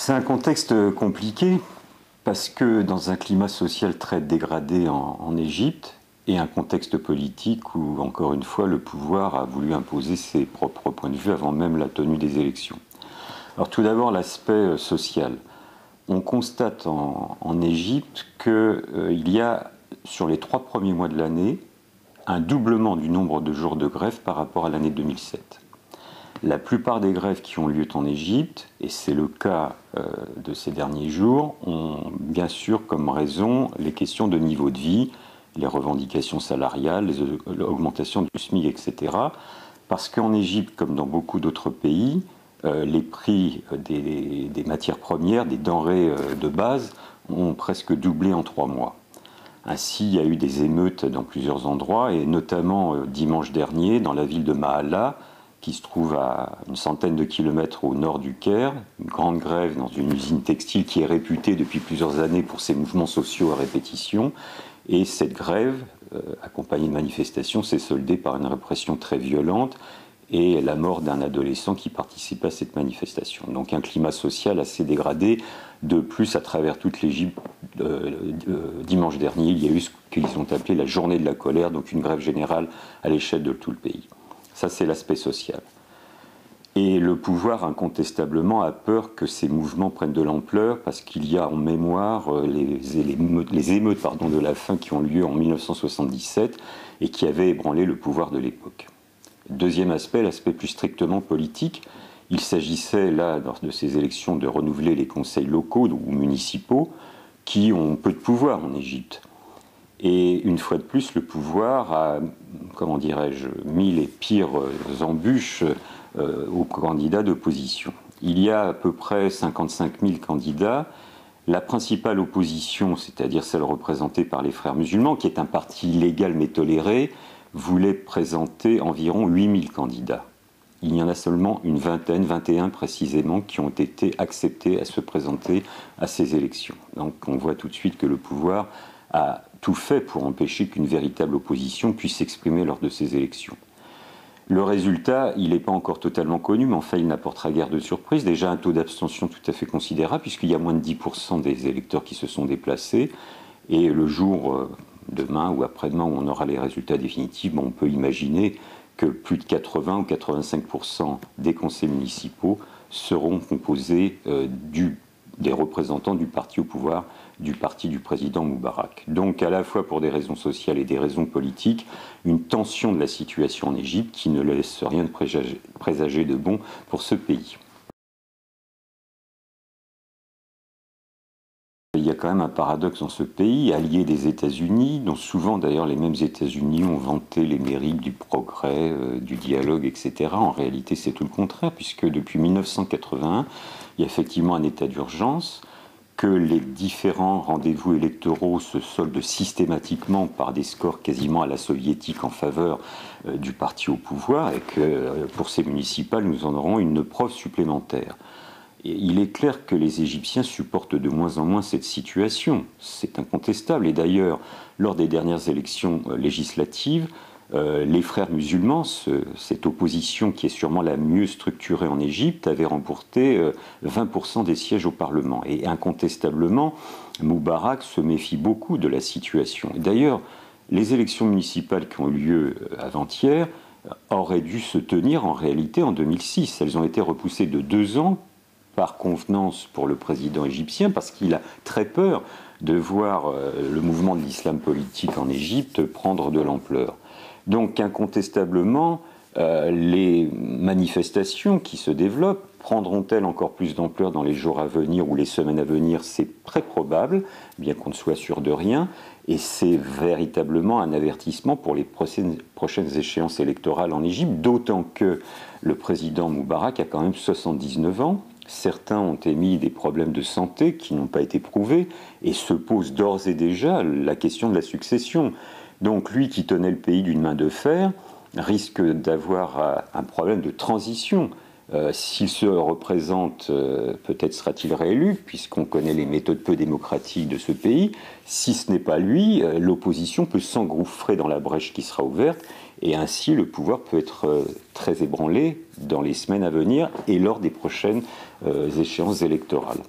C'est un contexte compliqué parce que dans un climat social très dégradé en Égypte et un contexte politique où, encore une fois, le pouvoir a voulu imposer ses propres points de vue avant même la tenue des élections. Alors tout d'abord, l'aspect social. On constate en Égypte qu'il y a, sur les 3 premiers mois de l'année, un doublement du nombre de jours de grève par rapport à l'année 2007. La plupart des grèves qui ont lieu en Égypte, et c'est le cas de ces derniers jours, ont bien sûr comme raison les questions de niveau de vie, les revendications salariales, l'augmentation du SMIC, etc. Parce qu'en Égypte, comme dans beaucoup d'autres pays, les prix des matières premières, des denrées de base, ont presque doublé en 3 mois. Ainsi, il y a eu des émeutes dans plusieurs endroits, et notamment dimanche dernier, dans la ville de Maala, qui se trouve à une centaine de kilomètres au nord du Caire, une grande grève dans une usine textile qui est réputée depuis plusieurs années pour ses mouvements sociaux à répétition. Et cette grève, accompagnée de manifestations, s'est soldée par une répression très violente et la mort d'un adolescent qui participait à cette manifestation. Donc un climat social assez dégradé. De plus, à travers toute l'Égypte, dimanche dernier, il y a eu ce qu'ils ont appelé la journée de la colère, donc une grève générale à l'échelle de tout le pays. Ça, c'est l'aspect social. Et le pouvoir, incontestablement, a peur que ces mouvements prennent de l'ampleur parce qu'il y a en mémoire les émeutes de la faim qui ont lieu en 1977 et qui avaient ébranlé le pouvoir de l'époque. Deuxième aspect, l'aspect plus strictement politique. Il s'agissait là, lors de ces élections, de renouveler les conseils locaux ou municipaux qui ont peu de pouvoir en Égypte. Et une fois de plus, le pouvoir a, mis les pires embûches aux candidats d'opposition. Il y a à peu près 55 000 candidats. La principale opposition, c'est-à-dire celle représentée par les Frères musulmans, qui est un parti illégal mais toléré, voulait présenter environ 8 000 candidats. Il y en a seulement une vingtaine, 21 précisément, qui ont été acceptés à se présenter à ces élections. Donc on voit tout de suite que le pouvoir a tout fait pour empêcher qu'une véritable opposition puisse s'exprimer lors de ces élections. Le résultat, il n'est pas encore totalement connu, mais enfin il n'apportera guère de surprise. Déjà un taux d'abstention tout à fait considérable, puisqu'il y a moins de 10% des électeurs qui se sont déplacés. Et le jour, demain ou après-demain, où on aura les résultats définitifs, on peut imaginer que plus de 80 ou 85% des conseils municipaux seront composés des représentants du parti au pouvoir, du parti du président Moubarak. Donc à la fois pour des raisons sociales et des raisons politiques, une tension de la situation en Égypte qui ne laisse rien de présager de bon pour ce pays. Il y a quand même un paradoxe dans ce pays, allié des États-Unis, dont souvent d'ailleurs les mêmes États-Unis ont vanté les mérites du progrès, du dialogue, etc. En réalité, c'est tout le contraire, puisque depuis 1981, il y a effectivement un état d'urgence, que les différents rendez-vous électoraux se soldent systématiquement par des scores quasiment à la soviétique en faveur du parti au pouvoir, et que pour ces municipales, nous en aurons une preuve supplémentaire. Et il est clair que les Égyptiens supportent de moins en moins cette situation, c'est incontestable. Et d'ailleurs, lors des dernières élections législatives, les Frères musulmans, cette opposition qui est sûrement la mieux structurée en Égypte, avait remporté 20% des sièges au Parlement. Et incontestablement, Moubarak se méfie beaucoup de la situation. Et d'ailleurs, les élections municipales qui ont eu lieu avant-hier auraient dû se tenir en réalité en 2006. Elles ont été repoussées de 2 ans par convenance pour le président égyptien, parce qu'il a très peur de voir le mouvement de l'islam politique en Égypte prendre de l'ampleur. Donc incontestablement, les manifestations qui se développent prendront-elles encore plus d'ampleur dans les jours à venir ou les semaines à venir? C'est très probable, bien qu'on ne soit sûr de rien, et c'est véritablement un avertissement pour les prochaines échéances électorales en Égypte, d'autant que le président Moubarak a quand même 79 ans. Certains ont émis des problèmes de santé qui n'ont pas été prouvés et se pose d'ores et déjà la question de la succession. Donc lui qui tenait le pays d'une main de fer risque d'avoir un problème de transition S'il se représente, peut-être sera-t-il réélu, puisqu'on connaît les méthodes peu démocratiques de ce pays. Si ce n'est pas lui, l'opposition peut s'engouffrer dans la brèche qui sera ouverte, et ainsi le pouvoir peut être très ébranlé dans les semaines à venir et lors des prochaines échéances électorales.